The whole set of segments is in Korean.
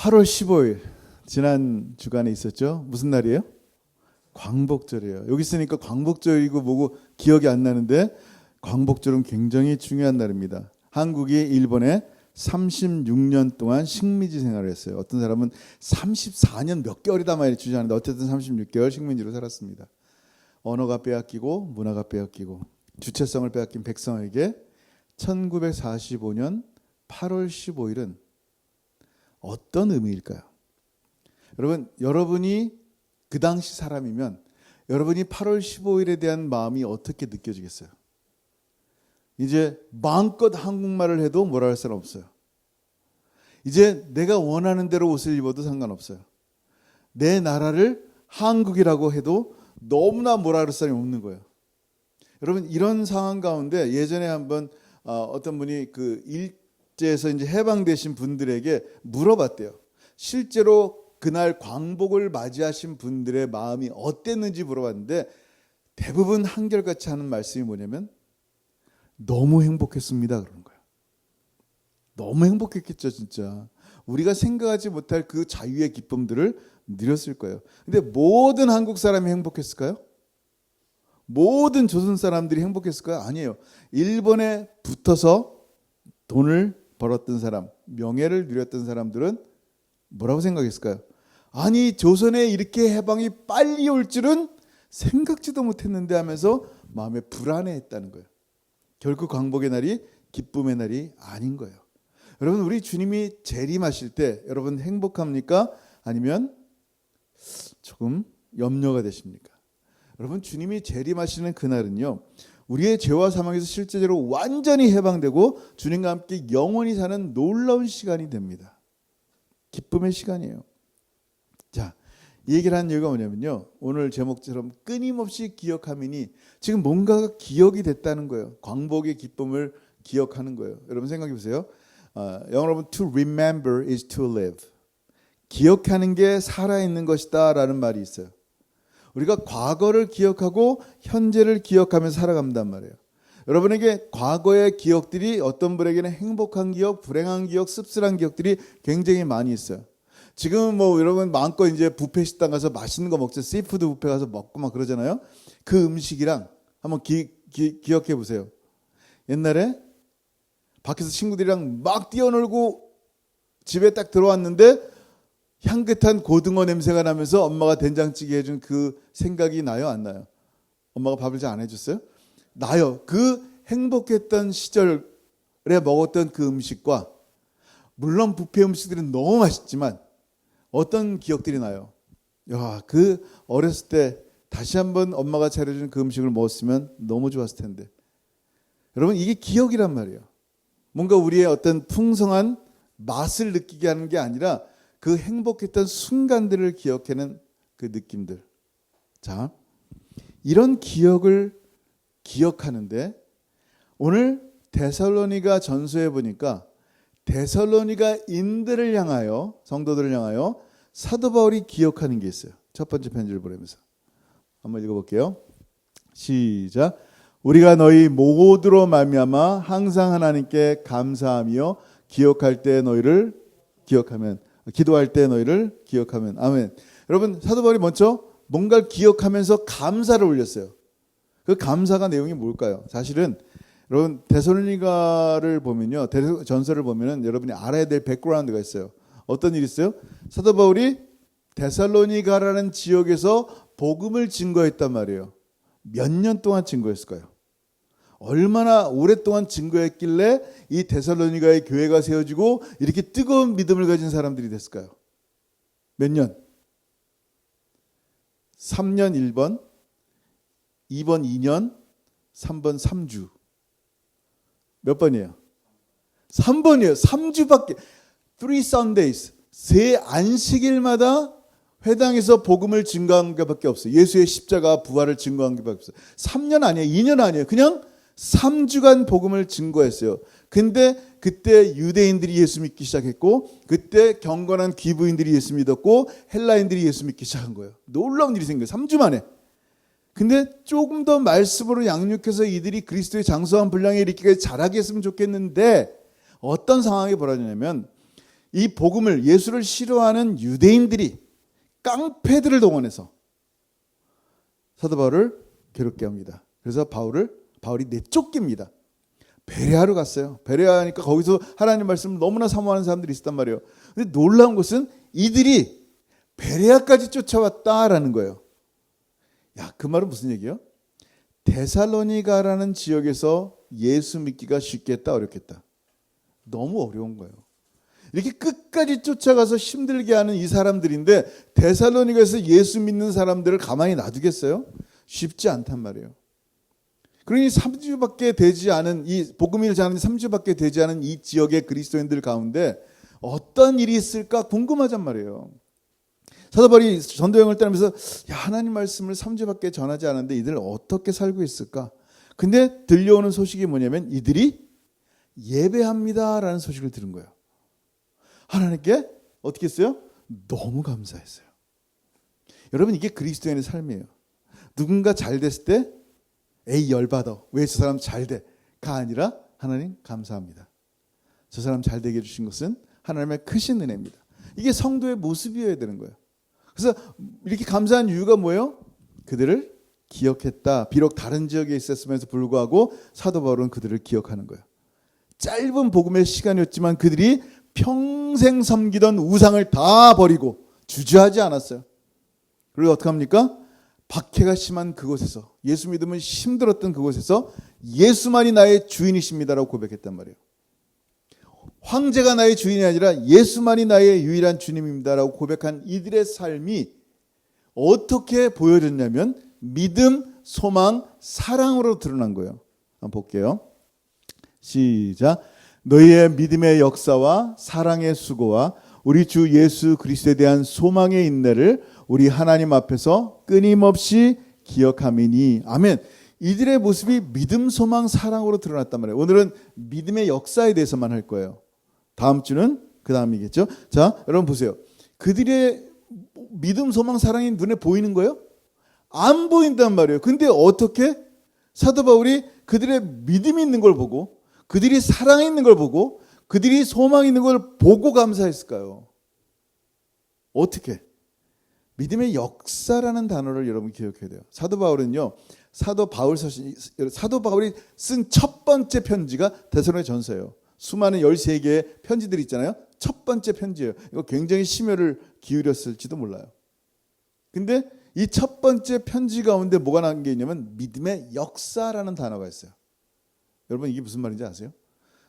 8월 15일 지난 주간에 있었죠. 무슨 날이에요? 광복절이에요. 여기 있으니까 광복절이고 뭐고 기억이 안 나는데 광복절은 굉장히 중요한 날입니다. 한국이 일본에 36년 동안 식민지 생활을 했어요. 어떤 사람은 34년 몇 개월이다 말이 주장하는데 어쨌든 36개월 식민지로 살았습니다. 언어가 빼앗기고 문화가 빼앗기고 주체성을 빼앗긴 백성에게 1945년 8월 15일은 어떤 의미일까요? 여러분, 여러분이 그 당시 사람이면 여러분이 8월 15일에 대한 마음이 어떻게 느껴지겠어요? 이제 마음껏 한국말을 해도 뭐라 할 사람 없어요. 이제 내가 원하는 대로 옷을 입어도 상관없어요. 내 나라를 한국이라고 해도 너무나 뭐라 할 사람이 없는 거예요. 여러분, 이런 상황 가운데 예전에 한번 어떤 분이 그 일제에서 이제 해방되신 분들에게 물어봤대요. 실제로 그날 광복을 맞이하신 분들의 마음이 어땠는지 물어봤는데 대부분 한결같이 하는 말씀이 뭐냐면 너무 행복했습니다 그러는 거예요. 너무 행복했겠죠 진짜. 우리가 생각하지 못할 그 자유의 기쁨들을 누렸을 거예요. 근데 모든 한국 사람이 행복했을까요? 모든 조선 사람들이 행복했을까요? 아니에요. 일본에 붙어서 돈을 벌었던 사람, 명예를 누렸던 사람들은 뭐라고 생각했을까요? 아니, 조선에 이렇게 해방이 빨리 올 줄은 생각지도 못했는데 하면서 마음에 불안해했다는 거예요. 결국 광복의 날이 기쁨의 날이 아닌 거예요. 여러분, 우리 주님이 재림하실 때 여러분 행복합니까? 아니면 조금 염려가 되십니까? 여러분, 주님이 재림하시는 그날은요, 우리의 죄와 사망에서 실제적으로 완전히 해방되고 주님과 함께 영원히 사는 놀라운 시간이 됩니다. 기쁨의 시간이에요. 자, 이 얘기를 한 이유가 뭐냐면요, 오늘 제목처럼 끊임없이 기억하미니 지금 뭔가가 기억이 됐다는 거예요. 광복의 기쁨을 기억하는 거예요. 여러분 생각해 보세요. 영어로 보면 to remember is to live. 기억하는 게 살아있는 것이다 라는 말이 있어요. 우리가 과거를 기억하고 현재를 기억하면서 살아간단 말이에요. 여러분에게 과거의 기억들이 어떤 분에게는 행복한 기억, 불행한 기억, 씁쓸한 기억들이 굉장히 많이 있어요. 지금은 뭐 여러분 마음껏 이제 뷔페 식당 가서 맛있는 거 먹죠. 씨푸드 뷔페 가서 먹고 막 그러잖아요. 그 음식이랑 한번 기억해 보세요. 옛날에 밖에서 친구들이랑 막 뛰어놀고 집에 딱 들어왔는데 향긋한 고등어 냄새가 나면서 엄마가 된장찌개 해준 그 생각이 나요? 안 나요? 엄마가 밥을 잘 안 해줬어요? 나요. 그 행복했던 시절에 먹었던 그 음식과 물론 뷔페 음식들은 너무 맛있지만 어떤 기억들이 나요? 야, 그 어렸을 때 다시 한번 엄마가 차려준 그 음식을 먹었으면 너무 좋았을 텐데. 여러분, 이게 기억이란 말이에요. 뭔가 우리의 어떤 풍성한 맛을 느끼게 하는 게 아니라 그 행복했던 순간들을 기억하는 그 느낌들. 자, 이런 기억을 기억하는데 오늘 데살로니가 전서에 보니까 데살로니가인들을 향하여, 성도들을 향하여 사도 바울이 기억하는 게 있어요. 첫 번째 편지를 보내면서 한번 읽어볼게요. 시작. 우리가 너희 모두로 말미암아 항상 하나님께 감사하며 기억할 때 너희를 기억하면, 기도할 때 너희를 기억하면. 아멘. 여러분, 사도 바울이 먼저 뭔가를 기억하면서 감사를 올렸어요. 그 감사가 내용이 뭘까요? 사실은 여러분 데살로니가를 보면요, 전서를 보면은 여러분이 알아야 될 백그라운드가 있어요. 어떤 일이 있어요? 사도 바울이 데살로니가라는 지역에서 복음을 증거했단 말이에요. 몇 년 동안 증거했을까요? 얼마나 오랫동안 증거했길래 이 데살로니가의 교회가 세워지고 이렇게 뜨거운 믿음을 가진 사람들이 됐을까요? 몇 년? 3년 1번, 2번 2년, 3번 3주. 몇 번이에요? 3번이에요. 3주밖에. 3 Sundays. 세 안식일마다 회당에서 복음을 증거한 것밖에 없어요. 예수의 십자가 부활을 증거한 것밖에 없어요. 3년 아니에요. 2년 아니에요. 그냥 3주간 복음을 증거했어요. 근데 그때 유대인들이 예수 믿기 시작했고, 그때 경건한 기브인들이 예수 믿었고, 헬라인들이 예수 믿기 시작한 거예요. 놀라운 일이 생겨요. 3주 만에. 근데 조금 더 말씀으로 양육해서 이들이 그리스도의 장성한 분량에 이르기까지 잘하게 했으면 좋겠는데 어떤 상황이 벌어지냐면 이 복음을, 예수를 싫어하는 유대인들이 깡패들을 동원해서 사도 바울을 괴롭게 합니다. 그래서 바울이 내쫓깁니다. 베레아로 갔어요. 베레아니까 거기서 하나님 말씀을 너무나 사모하는 사람들이 있었단 말이에요. 근데 놀라운 것은 이들이 베레아까지 쫓아왔다라는 거예요. 야, 그 말은 무슨 얘기예요? 데살로니가라는 지역에서 예수 믿기가 쉽겠다, 어렵겠다? 너무 어려운 거예요. 이렇게 끝까지 쫓아가서 힘들게 하는 이 사람들인데 데살로니가에서 예수 믿는 사람들을 가만히 놔두겠어요? 쉽지 않단 말이에요. 그러니 3주밖에 되지 않은, 이 복음을 전하는 3주밖에 되지 않은 이 지역의 그리스도인들 가운데 어떤 일이 있을까 궁금하단 말이에요. 사도 바울이 전도 여행을 떠나면서 야, 하나님 말씀을 3주밖에 전하지 않았는데 이들 어떻게 살고 있을까? 근데 들려오는 소식이 뭐냐면 이들이 예배합니다라는 소식을 들은 거예요. 하나님께 어떻게 했어요? 너무 감사했어요. 여러분, 이게 그리스도인의 삶이에요. 누군가 잘 됐을 때 에이 열받아, 왜 저 사람 잘 돼? 가 아니라 하나님 감사합니다. 저 사람 잘 되게 해주신 것은 하나님의 크신 은혜입니다. 이게 성도의 모습이어야 되는 거예요. 그래서 이렇게 감사한 이유가 뭐예요? 그들을 기억했다. 비록 다른 지역에 있었음에도 불구하고 사도 바울은 그들을 기억하는 거예요. 짧은 복음의 시간이었지만 그들이 평생 섬기던 우상을 다 버리고 주저하지 않았어요. 그리고 어떻게 합니까? 박해가 심한 그곳에서, 예수 믿으면 힘들었던 그곳에서 예수만이 나의 주인이십니다라고 고백했단 말이에요. 황제가 나의 주인이 아니라 예수만이 나의 유일한 주님입니다라고 고백한 이들의 삶이 어떻게 보여졌냐면 믿음, 소망, 사랑으로 드러난 거예요. 한번 볼게요. 시작. 너희의 믿음의 역사와 사랑의 수고와 우리 주 예수 그리스도에 대한 소망의 인내를 우리 하나님 앞에서 끊임없이 기억함이니. 아멘. 이들의 모습이 믿음, 소망, 사랑으로 드러났단 말이에요. 오늘은 믿음의 역사에 대해서만 할 거예요. 다음 주는 그 다음이겠죠. 자, 여러분 보세요. 그들의 믿음, 소망, 사랑이 눈에 보이는 거예요? 안 보인단 말이에요. 근데 어떻게 사도 바울이 그들의 믿음이 있는 걸 보고, 그들이 사랑이 있는 걸 보고, 그들이 소망이 있는 걸 보고 감사했을까요? 어떻게? 믿음의 역사라는 단어를 여러분 기억해야 돼요. 사도 바울은요, 사도 바울이 쓴 첫 번째 편지가 데살로니가 전서예요. 수많은 13개의 편지들이 있잖아요. 첫 번째 편지예요. 이거 굉장히 심혈을 기울였을지도 몰라요. 근데 이 첫 번째 편지 가운데 뭐가 나온 게 있냐면 믿음의 역사라는 단어가 있어요. 여러분, 이게 무슨 말인지 아세요?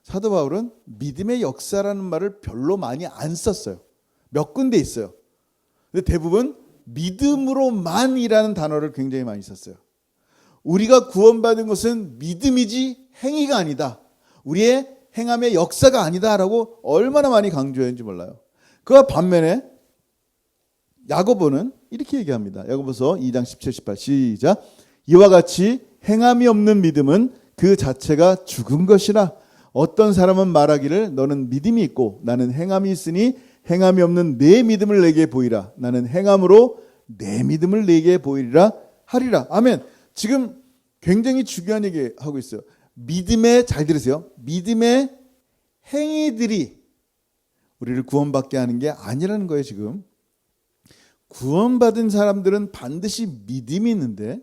사도 바울은 믿음의 역사라는 말을 별로 많이 안 썼어요. 몇 군데 있어요. 근데 대부분 믿음으로만이라는 단어를 굉장히 많이 썼어요. 우리가 구원받은 것은 믿음이지 행위가 아니다. 우리의 행함의 역사가 아니다라고 얼마나 많이 강조했는지 몰라요. 그와 반면에 야고보는 이렇게 얘기합니다. 야고보서 2장 17, 18 시작. 이와 같이 행함이 없는 믿음은 그 자체가 죽은 것이라. 어떤 사람은 말하기를 너는 믿음이 있고 나는 행함이 있으니 행함이 없는 내 믿음을 내게 보이라. 나는 행함으로 내 믿음을 내게 보이리라 하리라. 아멘. 지금 굉장히 중요한 얘기 하고 있어요. 믿음의, 잘 들으세요. 믿음의 행위들이 우리를 구원받게 하는 게 아니라는 거예요. 지금 구원받은 사람들은 반드시 믿음이 있는데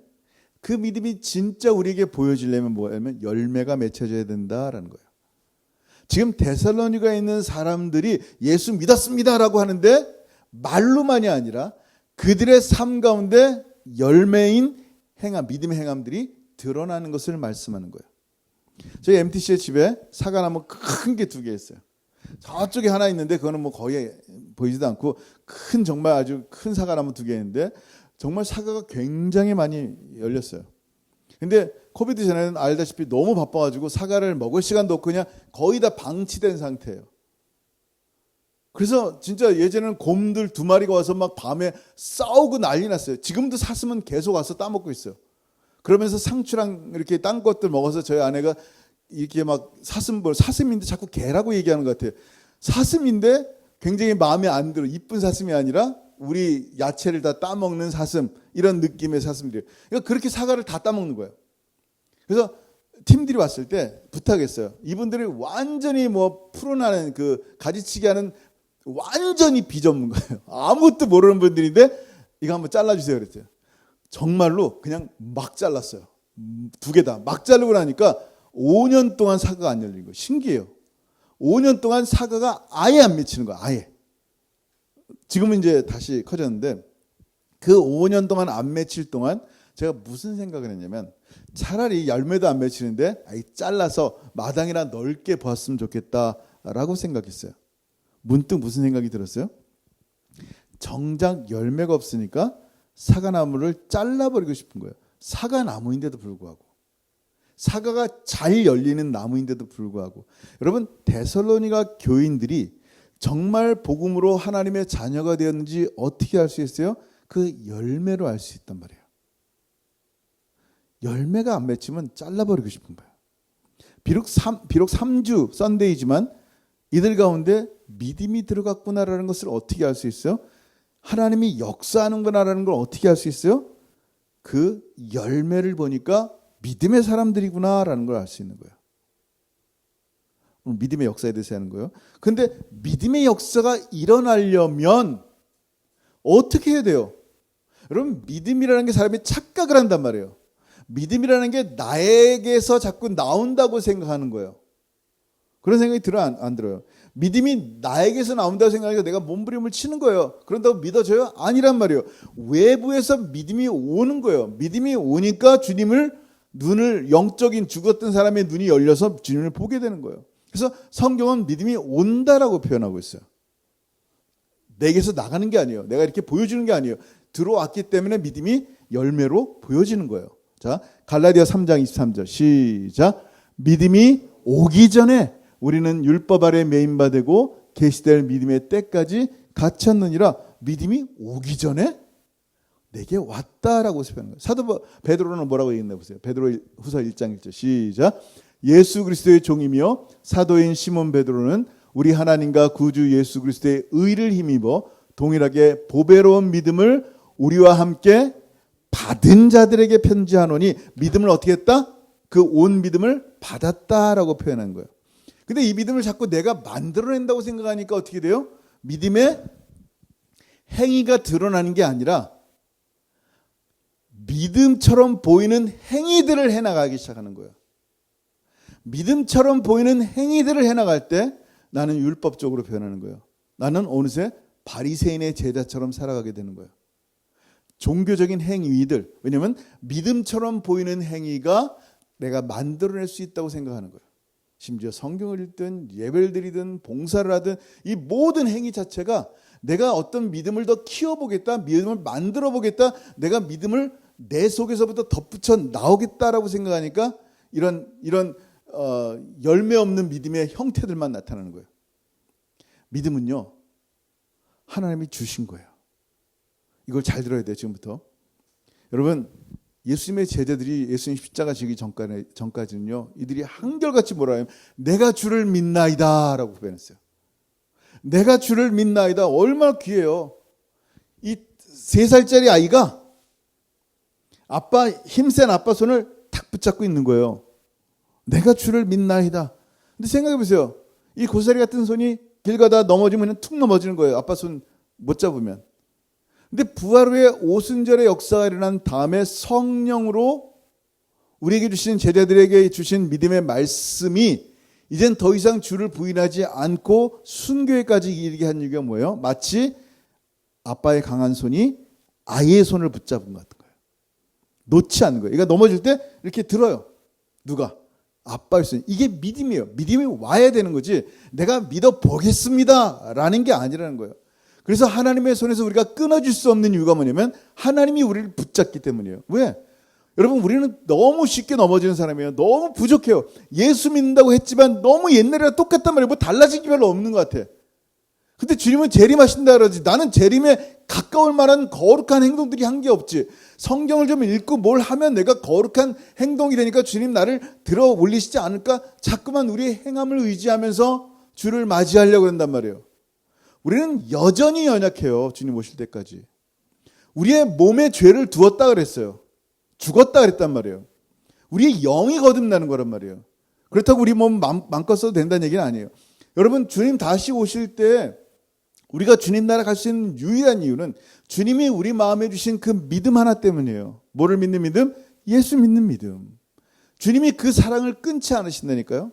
그 믿음이 진짜 우리에게 보여지려면 뭐냐면 열매가 맺혀져야 된다라는 거예요. 지금 데살로니가에 있는 사람들이 예수 믿었습니다라고 하는데 말로만이 아니라 그들의 삶 가운데 열매인 행함, 믿음의 행함들이 드러나는 것을 말씀하는 거예요. 저희 MTC의 집에 사과나무 큰 게 2개 있어요. 저쪽에 하나 있는데 그거는 뭐 거의 보이지도 않고 큰, 정말 아주 큰 사과나무 2개 있는데 정말 사과가 굉장히 많이 열렸어요. 근데 코비드 전에는 알다시피 너무 바빠가지고 사과를 먹을 시간도 없고 그냥 거의 다 방치된 상태예요. 그래서 진짜 예전에는 곰들 2마리가 와서 막 밤에 싸우고 난리 났어요. 지금도 사슴은 계속 와서 따먹고 있어요. 그러면서 상추랑 이렇게 딴 것들 먹어서 저희 아내가 이렇게 막 사슴인데 자꾸 개라고 얘기하는 것 같아요. 사슴인데 굉장히 마음에 안 들어. 이쁜 사슴이 아니라 우리 야채를 다 따먹는 사슴, 이런 느낌의 사슴들이에요. 그러니까 그렇게 사과를 다 따먹는 거예요. 그래서 팀들이 왔을 때 부탁했어요. 이분들이 완전히 뭐 풀어나는 그 가지치기 하는 완전히 비전문가예요. 아무것도 모르는 분들인데 이거 한번 잘라주세요 그랬어요. 정말로 그냥 막 잘랐어요. 두 개 다 막 자르고 나니까 5년 동안 사과가 안 열린 거예요. 신기해요. 5년 동안 사과가 아예 안 맺히는 거예요. 아예. 지금은 이제 다시 커졌는데 그 5년 동안 안 맺힐 동안 제가 무슨 생각을 했냐면 차라리 열매도 안 맺히는데 잘라서 마당이나 넓게 보았으면 좋겠다라고 생각했어요. 문득 무슨 생각이 들었어요? 정작 열매가 없으니까 사과나무를 잘라버리고 싶은 거예요. 사과나무인데도 불구하고. 사과가 잘 열리는 나무인데도 불구하고. 여러분 데살로니가 교인들이 정말 복음으로 하나님의 자녀가 되었는지 어떻게 알 수 있어요? 그 열매로 알 수 있단 말이에요. 열매가 안 맺히면 잘라버리고 싶은 거예요. 비록 3주 썬데이지만 이들 가운데 믿음이 들어갔구나라는 것을 어떻게 알 수 있어요? 하나님이 역사하는구나라는 걸 어떻게 알 수 있어요? 그 열매를 보니까 믿음의 사람들이구나라는 걸 알 수 있는 거예요. 오늘 믿음의 역사에 대해서 하는 거예요. 근데 믿음의 역사가 일어나려면 어떻게 해야 돼요? 여러분 믿음이라는 게 사람이 착각을 한단 말이에요. 믿음이라는 게 나에게서 자꾸 나온다고 생각하는 거예요. 그런 생각이 들어요? 안 들어요? 믿음이 나에게서 나온다고 생각하니까 내가 몸부림을 치는 거예요. 그런다고 믿어져요? 아니란 말이에요. 외부에서 믿음이 오는 거예요. 믿음이 오니까 주님을 눈을 영적인 죽었던 사람의 눈이 열려서 주님을 보게 되는 거예요. 그래서 성경은 믿음이 온다라고 표현하고 있어요. 내게서 나가는 게 아니에요. 내가 이렇게 보여주는 게 아니에요. 들어왔기 때문에 믿음이 열매로 보여지는 거예요. 자, 갈라디아 3장 23절 시작. 믿음이 오기 전에 우리는 율법 아래 매인바 되고 계시될 믿음의 때까지 갇혔느니라. 믿음이 오기 전에 내게 왔다라고 표현하는 거예요. 사도 베드로는 뭐라고 얘기했나 보세요. 베드로 후서 1장 1절 시작. 예수 그리스도의 종이며 사도인 시몬 베드로는 우리 하나님과 구주 예수 그리스도의 의를 힘입어 동일하게 보배로운 믿음을 우리와 함께 받은 자들에게 편지하노니. 믿음을 어떻게 했다? 그 온 믿음을 받았다라고 표현한 거예요. 근데 이 믿음을 자꾸 내가 만들어낸다고 생각하니까 어떻게 돼요? 믿음의 행위가 드러나는 게 아니라 믿음처럼 보이는 행위들을 해나가기 시작하는 거예요. 믿음처럼 보이는 행위들을 해나갈 때 나는 율법적으로 변하는 거예요. 나는 어느새 바리새인의 제자처럼 살아가게 되는 거예요. 종교적인 행위들. 왜냐하면 믿음처럼 보이는 행위가 내가 만들어낼 수 있다고 생각하는 거예요. 심지어 성경을 읽든 예배를 드리든 봉사를 하든 이 모든 행위 자체가 내가 어떤 믿음을 더 키워보겠다, 믿음을 만들어보겠다, 내가 믿음을 내 속에서부터 덧붙여 나오겠다라고 생각하니까 이런 열매 없는 믿음의 형태들만 나타나는 거예요. 믿음은요, 하나님이 주신 거예요. 이걸 잘 들어야 돼요, 지금부터. 여러분, 예수님의 제자들이 예수님 십자가 지기 전까지는요, 이들이 한결같이 뭐라 하면 내가 주를 믿나이다 라고 표현했어요. 내가 주를 믿나이다. 얼마나 귀해요. 이 3살짜리 아이가 힘센 아빠 손을 탁 붙잡고 있는 거예요. 내가 주를 믿나이다. 근데 생각해 보세요. 이 고사리 같은 손이 길 가다 넘어지면 툭 넘어지는 거예요. 아빠 손 못 잡으면. 근데 부활 후에 오순절의 역사가 일어난 다음에 성령으로 우리에게 주신 제자들에게 주신 믿음의 말씀이 이젠 더 이상 주를 부인하지 않고 순교에까지 이르게 한 이유가 뭐예요? 마치 아빠의 강한 손이 아이의 손을 붙잡은 것 같은 거예요. 놓지 않는 거예요. 그러니까 넘어질 때 이렇게 들어요. 누가? 아빠의 손. 이게 믿음이에요. 믿음이 와야 되는 거지 내가 믿어보겠습니다 라는 게 아니라는 거예요. 그래서 하나님의 손에서 우리가 끊어질 수 없는 이유가 뭐냐면 하나님이 우리를 붙잡기 때문이에요. 왜? 여러분, 우리는 너무 쉽게 넘어지는 사람이에요. 너무 부족해요. 예수 믿는다고 했지만 너무 옛날이랑 똑같단 말이에요. 뭐 달라진 게 별로 없는 것 같아. 근데 주님은 재림하신다 그러지. 나는 재림에 가까울 만한 거룩한 행동들이 한 게 없지. 성경을 좀 읽고 뭘 하면 내가 거룩한 행동이 되니까 주님 나를 들어 올리시지 않을까? 자꾸만 우리의 행함을 의지하면서 주를 맞이하려고 한단 말이에요. 우리는 여전히 연약해요. 주님 오실 때까지. 우리의 몸에 죄를 두었다 그랬어요. 죽었다 그랬단 말이에요. 우리의 영이 거듭나는 거란 말이에요. 그렇다고 우리 몸 마음껏 써도 된다는 얘기는 아니에요. 여러분, 주님 다시 오실 때 우리가 주님 나라 갈 수 있는 유일한 이유는 주님이 우리 마음에 주신 그 믿음 하나 때문이에요. 뭐를 믿는 믿음? 예수 믿는 믿음. 주님이 그 사랑을 끊지 않으신다니까요.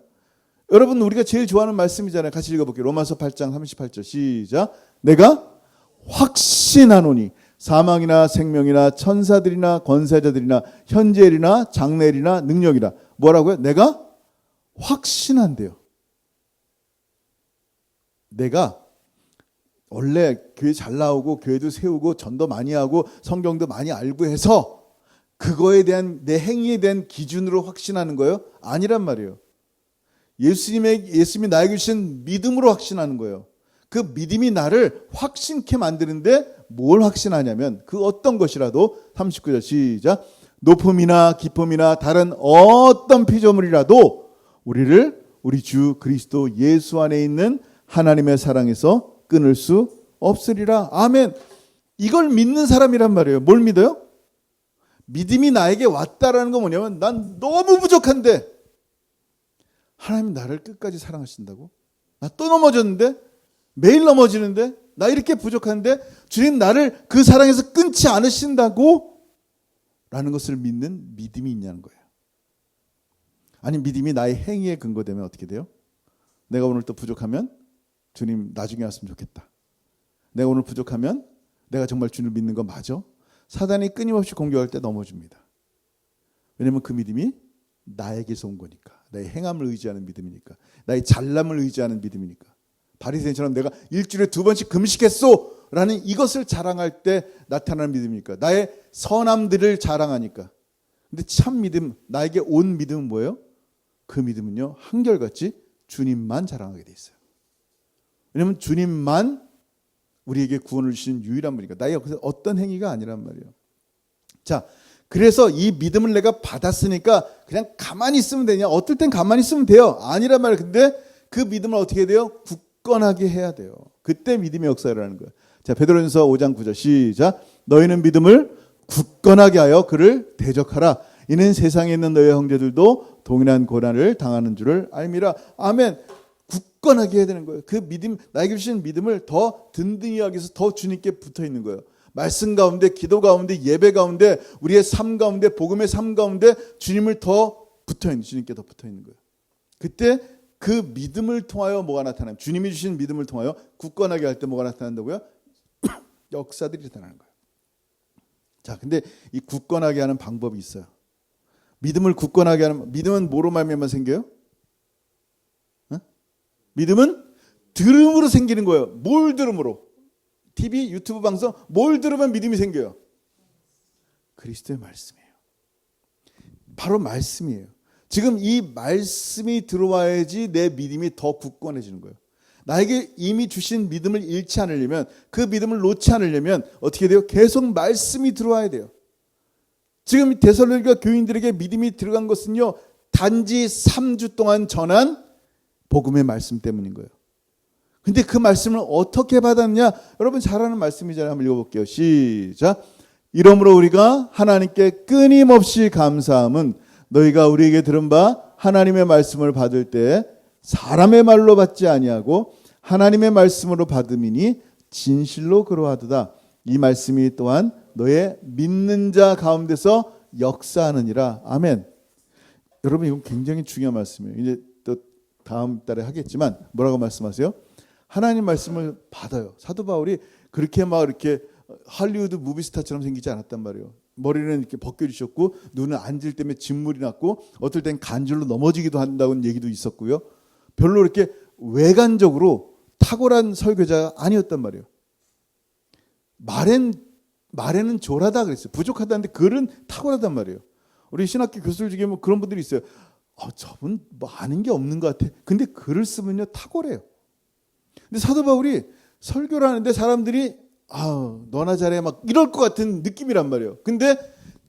여러분, 우리가 제일 좋아하는 말씀이잖아요. 같이 읽어볼게요. 로마서 8장 38절 시작. 내가 확신하노니 사망이나 생명이나 천사들이나 권세자들이나 현재일이나 장래일이나 능력이라. 뭐라고요? 내가 확신한대요. 내가 원래 교회 잘 나오고 교회도 세우고 전도 많이 하고 성경도 많이 알고 해서 그거에 대한 내 행위에 대한 기준으로 확신하는 거예요? 아니란 말이에요. 예수님이 나에게 주신 믿음으로 확신하는 거예요. 그 믿음이 나를 확신케 만드는데 뭘 확신하냐면 그 어떤 것이라도 39절 시작. 높음이나 깊음이나 다른 어떤 피조물이라도 우리를 우리 주 그리스도 예수 안에 있는 하나님의 사랑에서 끊을 수 없으리라. 아멘. 이걸 믿는 사람이란 말이에요. 뭘 믿어요? 믿음이 나에게 왔다라는 건 뭐냐면 난 너무 부족한데 하나님 나를 끝까지 사랑하신다고? 나 또 넘어졌는데? 매일 넘어지는데? 나 이렇게 부족한데 주님 나를 그 사랑에서 끊지 않으신다고? 라는 것을 믿는 믿음이 있냐는 거예요. 아니, 믿음이 나의 행위에 근거되면 어떻게 돼요? 내가 오늘 또 부족하면 주님 나중에 왔으면 좋겠다. 내가 오늘 부족하면 내가 정말 주님을 믿는 거 맞아? 사단이 끊임없이 공격할 때 넘어집니다. 왜냐하면 그 믿음이 나에게서 온 거니까. 나의 행함을 의지하는 믿음이니까. 나의 잘남을 의지하는 믿음이니까. 바리새인처럼 내가 일주일에 2번씩 금식했소 라는 이것을 자랑할 때 나타나는 믿음이니까. 나의 선함들을 자랑하니까. 근데 참 믿음, 나에게 온 믿음은 뭐예요? 그 믿음은요, 한결같이 주님만 자랑하게 돼 있어요. 왜냐하면 주님만 우리에게 구원을 주신 유일한 분이니까. 나의 어떤 행위가 아니란 말이에요. 자, 그래서 이 믿음을 내가 받았으니까 그냥 가만히 있으면 되냐? 어떨 땐 가만히 있으면 돼요. 아니란 말이에요. 근데 그 믿음을 어떻게 해야 돼요? 굳건하게 해야 돼요. 그때 믿음의 역사를 하는 거예요. 자, 베드로전서 5장 9절 시작. 너희는 믿음을 굳건하게 하여 그를 대적하라. 이는 세상에 있는 너희 형제들도 동일한 고난을 당하는 줄을 알미라. 아멘. 굳건하게 해야 되는 거예요. 그 믿음, 나에게 주신 믿음을 더 든든히 하기 위해서 더 주님께 붙어 있는 거예요. 말씀 가운데, 기도 가운데, 예배 가운데, 우리의 삶 가운데, 복음의 삶 가운데 주님을 더 붙어 있는, 주님께 더 붙어 있는 거예요. 그때 그 믿음을 통하여 뭐가 나타나요? 주님이 주신 믿음을 통하여 굳건하게 할 때 뭐가 나타난다고요? 역사들이 나타나는 거예요. 자, 근데 이 굳건하게 하는 방법이 있어요. 믿음을 굳건하게 하는, 믿음은 뭐로 말미암아 생겨요? 믿음은 들음으로 생기는 거예요. 뭘 들음으로? TV, 유튜브 방송, 뭘 들으면 믿음이 생겨요? 그리스도의 말씀이에요. 바로 말씀이에요. 지금 이 말씀이 들어와야지 내 믿음이 더 굳건해지는 거예요. 나에게 이미 주신 믿음을 잃지 않으려면, 그 믿음을 놓지 않으려면 어떻게 돼요? 계속 말씀이 들어와야 돼요. 지금 데살로니가 교인들에게 믿음이 들어간 것은요, 단지 3주 동안 전한 복음의 말씀 때문인 거예요. 근데 그 말씀을 어떻게 받았냐? 여러분 잘 아는 말씀이잖아요. 한번 읽어볼게요. 시작. 이러므로 우리가 하나님께 끊임없이 감사함은 너희가 우리에게 들은 바 하나님의 말씀을 받을 때 사람의 말로 받지 아니하고 하나님의 말씀으로 받음이니 진실로 그러하도다. 이 말씀이 또한 너의 믿는 자 가운데서 역사하느니라. 아멘. 여러분 이건 굉장히 중요한 말씀이에요. 이제 또 다음 달에 하겠지만 뭐라고 말씀하세요? 하나님 말씀을 받아요. 사도 바울이 그렇게 막 이렇게 할리우드 무비스타처럼 생기지 않았단 말이에요. 머리는 이렇게 벗겨주셨고 눈은 안질 때문에 진물이 났고 어떨 땐 간질로 넘어지기도 한다는 얘기도 있었고요. 별로 이렇게 외관적으로 탁월한 설교자가 아니었단 말이에요. 말에는 졸하다 그랬어요. 부족하다는데 글은 탁월하단 말이에요. 우리 신학교 교수들 중에 뭐 그런 분들이 있어요. 저분 뭐 아는 게 없는 것 같아. 근데 글을 쓰면요 탁월해요. 근데 사도 바울이 설교를 하는데 사람들이 너나 잘해 막 이럴 것 같은 느낌이란 말이에요. 근데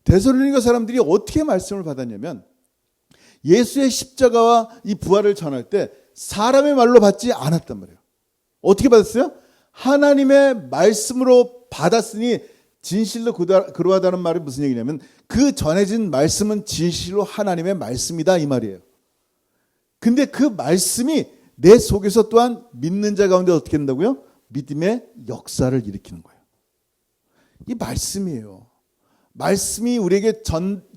데살로니가 사람들이 어떻게 말씀을 받았냐면 예수의 십자가와 이 부활을 전할 때 사람의 말로 받지 않았단 말이에요. 어떻게 받았어요? 하나님의 말씀으로 받았으니 진실로 그러하다는 말이 무슨 얘기냐면 그 전해진 말씀은 진실로 하나님의 말씀이다 이 말이에요. 근데 그 말씀이 내 속에서 또한 믿는 자 가운데 어떻게 된다고요? 믿음의 역사를 일으키는 거예요. 이 말씀이에요. 말씀이 우리에게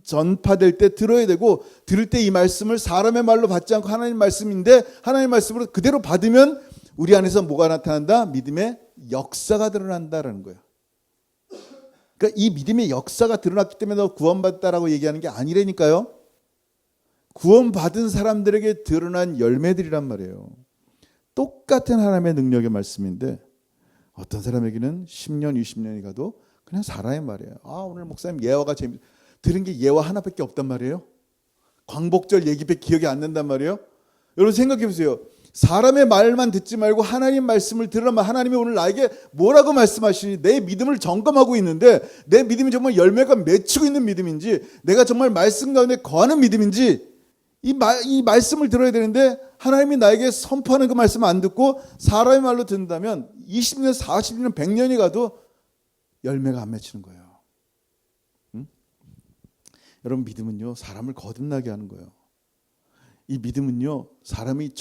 전파될 때 들어야 되고, 들을 때 이 말씀을 사람의 말로 받지 않고 하나님 말씀인데 하나님 말씀으로 그대로 받으면 우리 안에서 뭐가 나타난다? 믿음의 역사가 드러난다라는 거예요. 그러니까 이 믿음의 역사가 드러났기 때문에 너 구원받았다라고 얘기하는 게 아니라니까요. 구원받은 사람들에게 드러난 열매들이란 말이에요. 똑같은 하나님의 능력의 말씀인데 어떤 사람에게는 10년, 20년이 가도 그냥 살아야 말이에요. 오늘 목사님 예화가 들은 게 예화 하나밖에 없단 말이에요. 광복절 얘기밖에 기억이 안 난단 말이에요. 여러분 생각해 보세요. 사람의 말만 듣지 말고 하나님 말씀을 들으면 하나님이 오늘 나에게 뭐라고 말씀하시니, 내 믿음을 점검하고 있는데 내 믿음이 정말 열매가 맺히고 있는 믿음인지, 내가 정말 말씀 가운데 거하는 믿음인지, 이 말씀을 들어야 되는데 하나님이 나에게 선포하는 그 말씀 안 듣고 사람의 말로 듣는다면 20년, 40년, 100년이 가도 열매가 안 맺히는 거예요. 여러분, 믿음은요 사람을 거듭나게 하는 거예요. 이 믿음은요 사람이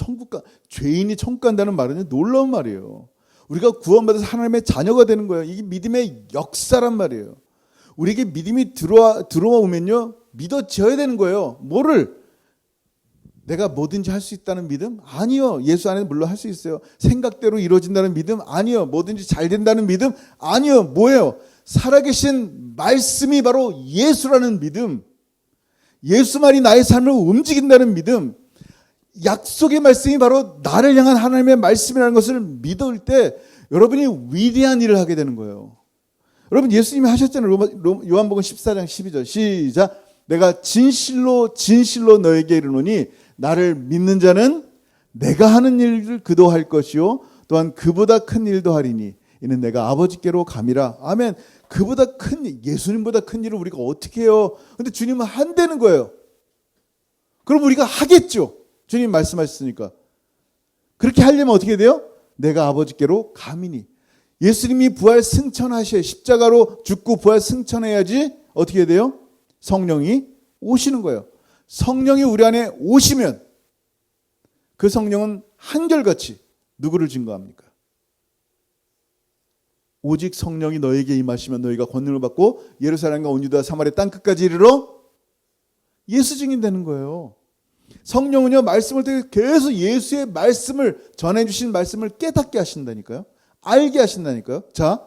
죄인이 천국 간다는 말은 놀라운 말이에요. 우리가 구원받아서 하나님의 자녀가 되는 거예요. 이게 믿음의 역사란 말이에요. 우리에게 믿음이 들어오면요 믿어져야 되는 거예요. 뭐를? 내가 뭐든지 할 수 있다는 믿음? 아니요. 예수 안에는 물론 할 수 있어요. 생각대로 이루어진다는 믿음? 아니요. 뭐든지 잘 된다는 믿음? 아니요. 뭐예요? 살아계신 말씀이 바로 예수라는 믿음. 예수 말이 나의 삶을 움직인다는 믿음. 약속의 말씀이 바로 나를 향한 하나님의 말씀이라는 것을 믿을 때 여러분이 위대한 일을 하게 되는 거예요. 여러분, 예수님이 하셨잖아요. 요한복음 14장 12절 시작. 내가 진실로 진실로 너에게 이르노니 나를 믿는 자는 내가 하는 일을 그도 할 것이요 또한 그보다 큰 일도 하리니 이는 내가 아버지께로 감이라. 아멘. 그보다 큰 일, 예수님보다 큰 일을 우리가 어떻게 해요? 근데 주님은 한다는 거예요. 그럼 우리가 하겠죠. 주님 말씀하셨으니까. 그렇게 하려면 어떻게 돼요? 내가 아버지께로 감이니. 예수님이 부활 승천하셔야, 십자가로 죽고 부활 승천해야지 어떻게 돼요? 성령이 오시는 거예요. 성령이 우리 안에 오시면 그 성령은 한결같이 누구를 증거합니까? 오직 성령이 너에게 임하시면 너희가 권능을 받고 예루살렘과 온 유다 사마리아 땅 끝까지 이르러 예수 증인 되는 거예요. 성령은요 말씀을 듣고 계속 예수의 말씀을 전해주신 말씀을 깨닫게 하신다니까요. 알게 하신다니까요. 자,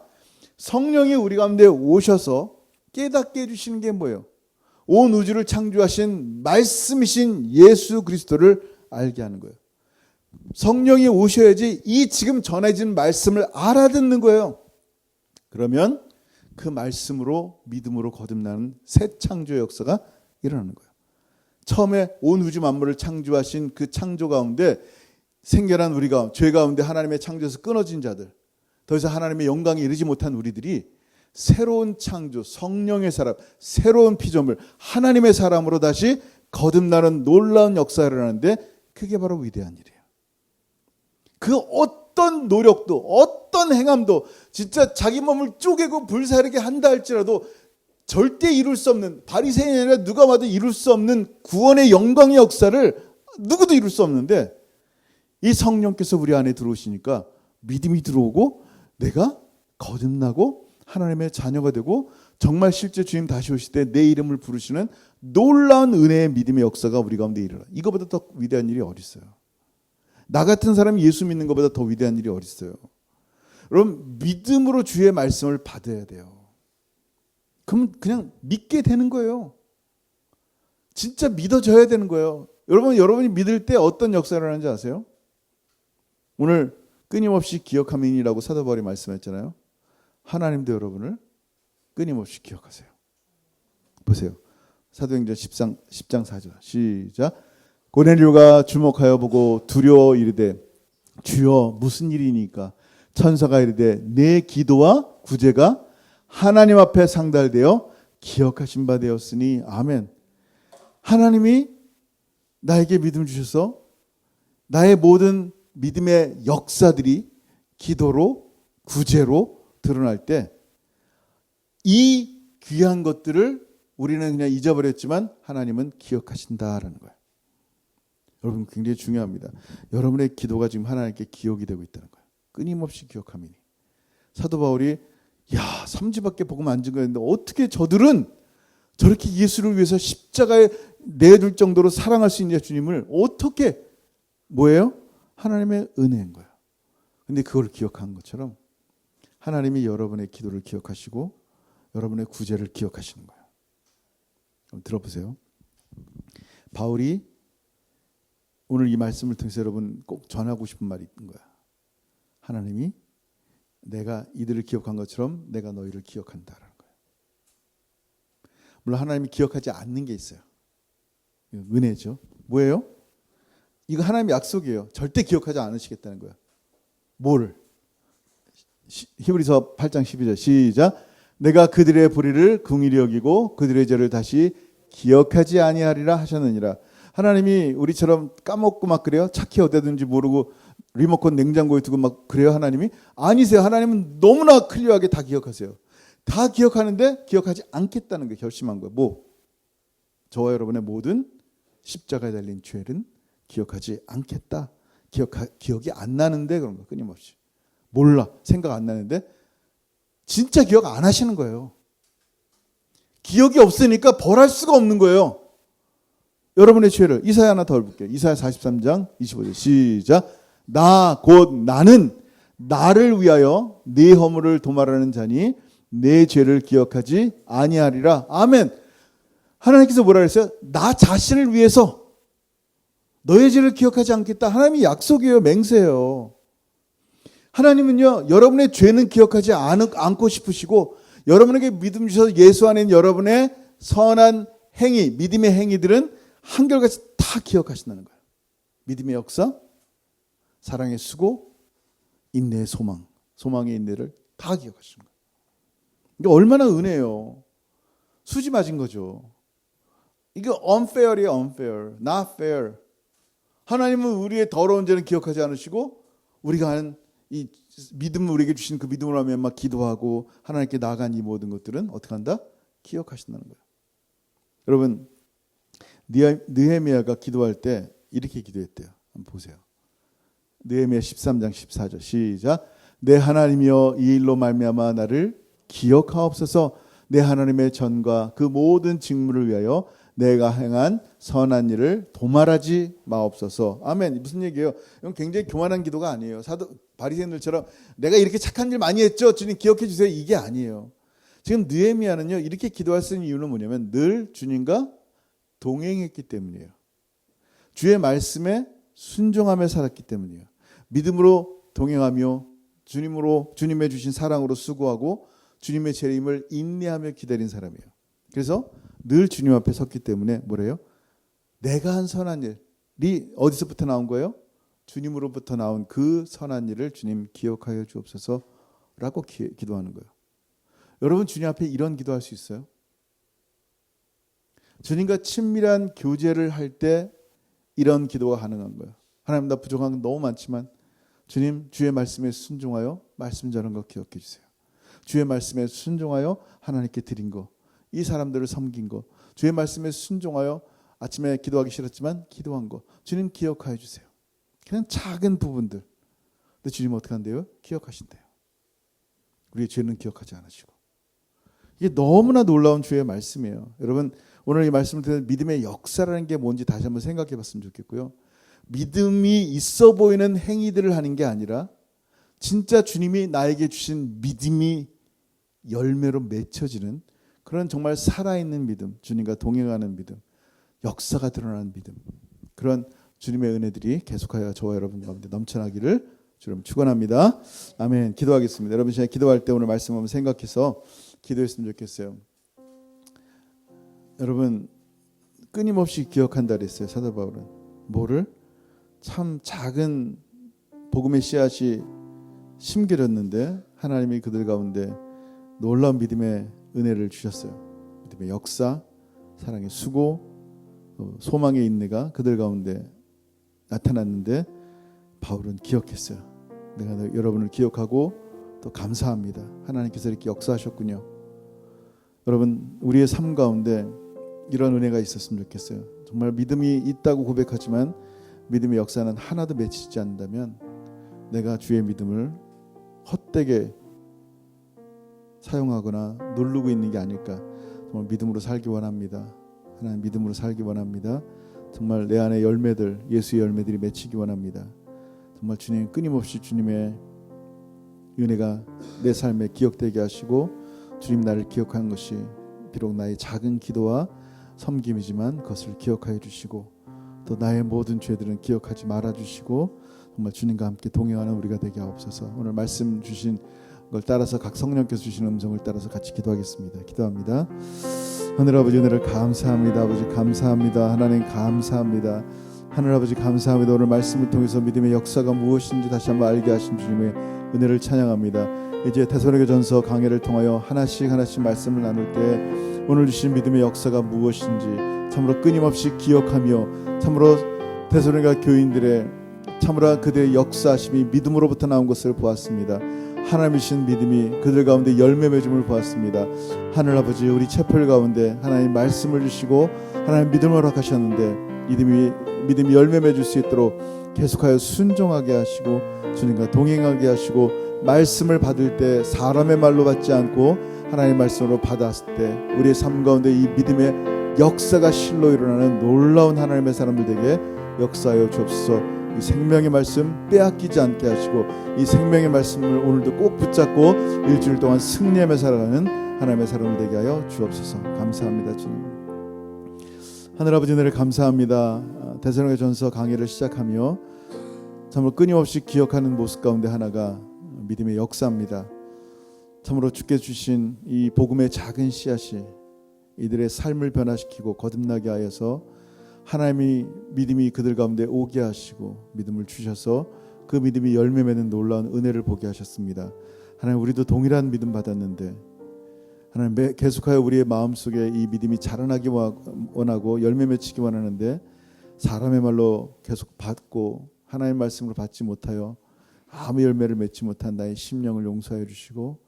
성령이 우리 가운데 오셔서 깨닫게 해주시는 게 뭐예요? 온 우주를 창조하신 말씀이신 예수 그리스도를 알게 하는 거예요. 성령이 오셔야지 이 지금 전해진 말씀을 알아듣는 거예요. 그러면 그 말씀으로 믿음으로 거듭나는 새 창조의 역사가 일어나는 거예요. 처음에 온 우주 만물을 창조하신 그 창조 가운데 생겨난 우리가 죄 가운데 하나님의 창조에서 끊어진 자들, 더 이상 하나님의 영광에 이르지 못한 우리들이 새로운 창조, 성령의 사람, 새로운 피조물, 하나님의 사람으로 다시 거듭나는 놀라운 역사를 하는데 그게 바로 위대한 일이에요. 그 어떤 노력도 어떤 행함도 진짜 자기 몸을 쪼개고 불사르게 한다 할지라도 절대 이룰 수 없는, 바리새인이 아니라 누가 봐도 이룰 수 없는 구원의 영광의 역사를 누구도 이룰 수 없는데 이 성령께서 우리 안에 들어오시니까 믿음이 들어오고 내가 거듭나고 하나님의 자녀가 되고 정말 실제 주님 다시 오실 때 내 이름을 부르시는 놀라운 은혜의 믿음의 역사가 우리 가운데 일어나. 이거보다 더 위대한 일이 어디 있어요? 나 같은 사람이 예수 믿는 것보다 더 위대한 일이 어디 있어요? 여러분, 믿음으로 주의 말씀을 받아야 돼요. 그럼 그냥 믿게 되는 거예요. 진짜 믿어져야 되는 거예요. 여러분이 믿을 때 어떤 역사를 하는지 아세요? 오늘 끊임없이 기억하면이라고 사도 바울이 말씀했잖아요. 하나님도 여러분을 끊임없이 기억하세요. 보세요. 사도행전 10장 4절 시작. 고넬료가 주목하여 보고 두려워 이르되 주여 무슨 일이니까? 천사가 이르되 내 기도와 구제가 하나님 앞에 상달되어 기억하신 바 되었으니 아멘. 하나님이 나에게 믿음을 주셔서 나의 모든 믿음의 역사들이 기도로 구제로 드러날 때 이 귀한 것들을 우리는 그냥 잊어버렸지만 하나님은 기억하신다라는 거예요. 여러분 굉장히 중요합니다. 여러분의 기도가 지금 하나님께 기억이 되고 있다는 거예요. 끊임없이 기억함이니. 사도 바울이 3주밖에 복음 안 증거했는데 어떻게 저들은 저렇게 예수를 위해서 십자가에 내둘 정도로 사랑할 수 있냐, 주님을. 어떻게, 뭐예요? 하나님의 은혜인 거예요. 근데 그걸 기억한 것처럼 하나님이 여러분의 기도를 기억하시고 여러분의 구제를 기억하시는 거예요. 한번 들어보세요. 바울이 오늘 이 말씀을 통해서 여러분 꼭 전하고 싶은 말이 있는 거야. 하나님이 내가 이들을 기억한 것처럼 내가 너희를 기억한다라는 거예요. 물론 하나님이 기억하지 않는 게 있어요. 은혜죠. 뭐예요? 이거 하나님의 약속이에요. 절대 기억하지 않으시겠다는 거예요. 뭐를? 히브리서 8장 12절 시작. 내가 그들의 불의를 긍휼히 여기고 그들의 죄를 다시 기억하지 아니하리라 하셨느니라. 하나님이 우리처럼 까먹고 막 그래요? 차키 어디든지 모르고 리모컨 냉장고에 두고 막 그래요? 하나님이? 아니세요. 하나님은 너무나 클리어하게 다 기억하세요. 다 기억하는데 기억하지 않겠다는 게 결심한 거예요. 뭐? 저와 여러분의 모든 십자가에 달린 죄는 기억하지 않겠다. 기억이 안 나는데 그런 거 끊임없이. 몰라. 생각 안 나는데 진짜 기억 안 하시는 거예요. 기억이 없으니까 벌할 수가 없는 거예요. 여러분의 죄를. 이사야 하나 더 볼게요. 이사야 43장 25절 시작. 나 곧 나는 나를 위하여 네 허물을 도말하는 자니 내 죄를 기억하지 아니하리라. 아멘. 하나님께서 뭐라 그랬어요? 나 자신을 위해서 너의 죄를 기억하지 않겠다. 하나님이 약속이에요. 맹세예요. 하나님은요, 여러분의 죄는 기억하지 않고 싶으시고 여러분에게 믿음 주셔서 예수 안에 있는 여러분의 선한 행위, 믿음의 행위들은 한결같이 다 기억하신다는 거예요. 믿음의 역사, 사랑의 수고, 인내의 소망, 소망의 인내를 다 기억하시는 거예요. 이게 얼마나 은혜예요. 수지 맞은 거죠. 이게 unfair이에요. unfair, not fair. 하나님은 우리의 더러운 죄는 기억하지 않으시고 우리가 하는 이 믿음을 우리에게 주신 그 믿음으로 하면 막 기도하고 하나님께 나아간 이 모든 것들은 어떻게 한다? 기억하신다는 거예요. 여러분, 느헤미야가 기도할 때 이렇게 기도했대요. 한번 보세요. 느헤미야 13장 14절 시작. 내 하나님이여 이 일로 말미암아 나를 기억하옵소서. 내 하나님의 전과 그 모든 직무를 위하여 내가 행한 선한 일을 도말하지 마옵소서. 아멘. 무슨 얘기예요? 이건 굉장히 교만한 기도가 아니에요. 바리새인들처럼 내가 이렇게 착한 일 많이 했죠, 주님 기억해 주세요, 이게 아니에요. 지금 느헤미야는요, 이렇게 기도할 수 있는 이유는 뭐냐면 늘 주님과 동행했기 때문이에요. 주의 말씀에 순종하며 살았기 때문이에요. 믿음으로 동행하며 주님의 주신 사랑으로 수고하고 주님의 재림을 인내하며 기다린 사람이에요. 그래서 늘 주님 앞에 섰기 때문에 뭐래요? 내가 한 선한 일이 어디서부터 나온 거예요? 주님으로부터 나온 그 선한 일을 주님 기억하여 주옵소서라고 기도하는 거예요. 여러분, 주님 앞에 이런 기도할 수 있어요? 주님과 친밀한 교제를 할 때 이런 기도가 가능한 거예요. 하나님, 나 부족한 건 너무 많지만 주님, 주의 말씀에 순종하여 말씀 전한 거 기억해 주세요. 주의 말씀에 순종하여 하나님께 드린 거, 이 사람들을 섬긴 거, 주의 말씀에 순종하여 아침에 기도하기 싫었지만 기도한 거, 주님 기억하여 주세요. 그냥 작은 부분들. 근데 주님은 어떻게 한대요? 기억하신대요. 우리의 죄는 기억하지 않으시고. 이게 너무나 놀라운 주의 말씀이에요. 여러분, 오늘 이 말씀을 듣는 믿음의 역사라는 게 뭔지 다시 한번 생각해 봤으면 좋겠고요. 믿음이 있어 보이는 행위들을 하는 게 아니라 진짜 주님이 나에게 주신 믿음이 열매로 맺혀지는 그런 정말 살아있는 믿음, 주님과 동행하는 믿음, 역사가 드러나는 믿음, 그런 주님의 은혜들이 계속하여 저와 여러분 가운데 넘쳐나기를 주님 축원합니다. 아멘. 기도하겠습니다. 여러분, 제가 기도할 때 오늘 말씀 한번 생각해서 기도했으면 좋겠어요. 여러분, 끊임없이 기억한다 그랬어요, 사도 바울은. 뭐를? 참 작은 복음의 씨앗이 심겨졌는데 하나님이 그들 가운데 놀라운 믿음의 은혜를 주셨어요. 믿음의 역사, 사랑의 수고, 소망의 인내가 그들 가운데 나타났는데 바울은 기억했어요. 내가 여러분을 기억하고 또 감사합니다. 하나님께서 이렇게 역사하셨군요. 여러분, 우리의 삶 가운데 이런 은혜가 있었으면 좋겠어요. 정말 믿음이 있다고 고백하지만 믿음의 역사는 하나도 맺히지 않는다면 내가 주의 믿음을 헛되게 사용하거나 누르고 있는 게 아닐까. 정말 믿음으로 살기 원합니다. 하나님 믿음으로 살기 원합니다. 정말 내 안에 열매들, 예수의 열매들이 맺히기 원합니다. 정말 주님 끊임없이 주님의 은혜가 내 삶에 기억되게 하시고 주님 나를 기억하는 것이 비록 나의 작은 기도와 섬김이지만 그것을 기억하여 주시고 또 나의 모든 죄들은 기억하지 말아 주시고 정말 주님과 함께 동행하는 우리가 되게 하옵소서. 오늘 말씀 주신 걸 따라서 각 성령께서 주신 음성을 따라서 같이 기도하겠습니다. 기도합니다. 하늘 아버지 은혜를 감사합니다. 아버지 감사합니다. 하나님 감사합니다. 하늘 아버지 감사합니다. 오늘 말씀을 통해서 믿음의 역사가 무엇인지 다시 한번 알게 하신 주님의 은혜를 찬양합니다. 이제 데살로니가전서 강해를 통하여 하나씩 말씀을 나눌 때 오늘 주신 믿음의 역사가 무엇인지 참으로 끊임없이 기억하며 참으로 데살로니가 교인들의 참으로 그들의 역사하심이 믿음으로부터 나온 것을 보았습니다. 하나님이신 믿음이 그들 가운데 열매 맺음을 보았습니다. 하늘 아버지 우리 채플 가운데 하나님 말씀을 주시고 하나님 믿음을 허락하셨는데 믿음이 열매 맺을 수 있도록 계속하여 순종하게 하시고 주님과 동행하게 하시고 말씀을 받을 때 사람의 말로 받지 않고 하나님의 말씀으로 받았을 때 우리의 삶 가운데 이 믿음의 역사가 실로 일어나는 놀라운 하나님의 사람들 되게 역사하여 주옵소서. 이 생명의 말씀 빼앗기지 않게 하시고 이 생명의 말씀을 오늘도 꼭 붙잡고 일주일 동안 승리하며 살아가는 하나님의 사람을 되게 하여 주옵소서. 감사합니다. 주님 하늘 아버지 은혜를 감사합니다. 데살로니가전서 강의를 시작하며 참으로 끊임없이 기억하는 모습 가운데 하나가 믿음의 역사입니다. 참으로 주께 주신 이 복음의 작은 씨앗이 이들의 삶을 변화시키고 거듭나게 하여서 하나님이 믿음이 그들 가운데 오게 하시고 믿음을 주셔서 그 믿음이 열매 맺는 놀라운 은혜를 보게 하셨습니다. 하나님 우리도 동일한 믿음 받았는데 하나님 계속하여 우리의 마음속에 이 믿음이 자라나기 원하고 열매 맺히기 원하는데 사람의 말로 계속 받고 하나님의 말씀으로 받지 못하여 아무 열매를 맺지 못한 나의 심령을 용서해 주시고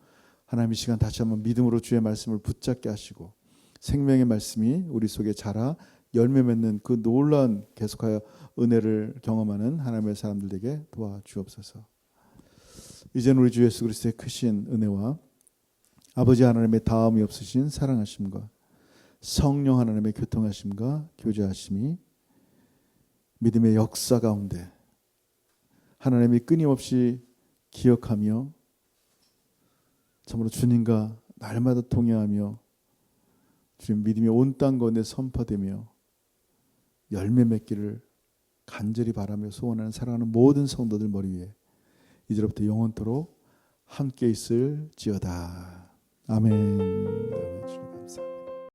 하나님 이 시간 다시 한번 믿음으로 주의 말씀을 붙잡게 하시고 생명의 말씀이 우리 속에 자라 열매 맺는 그 놀라운 계속하여 은혜를 경험하는 하나님의 사람들에게 도와주옵소서. 이제는 우리 주 예수 그리스도의 크신 은혜와 아버지 하나님의 다함이 없으신 사랑하심과 성령 하나님의 교통하심과 교제하심이 믿음의 역사 가운데 하나님이 끊임없이 기억하며 참으로 주님과 날마다 동행하며 주님 믿음이 온 땅 가운데 선포되며 열매 맺기를 간절히 바라며 소원하는 사랑하는 모든 성도들 머리 위에 이제로부터 영원토록 함께 있을지어다. 아멘.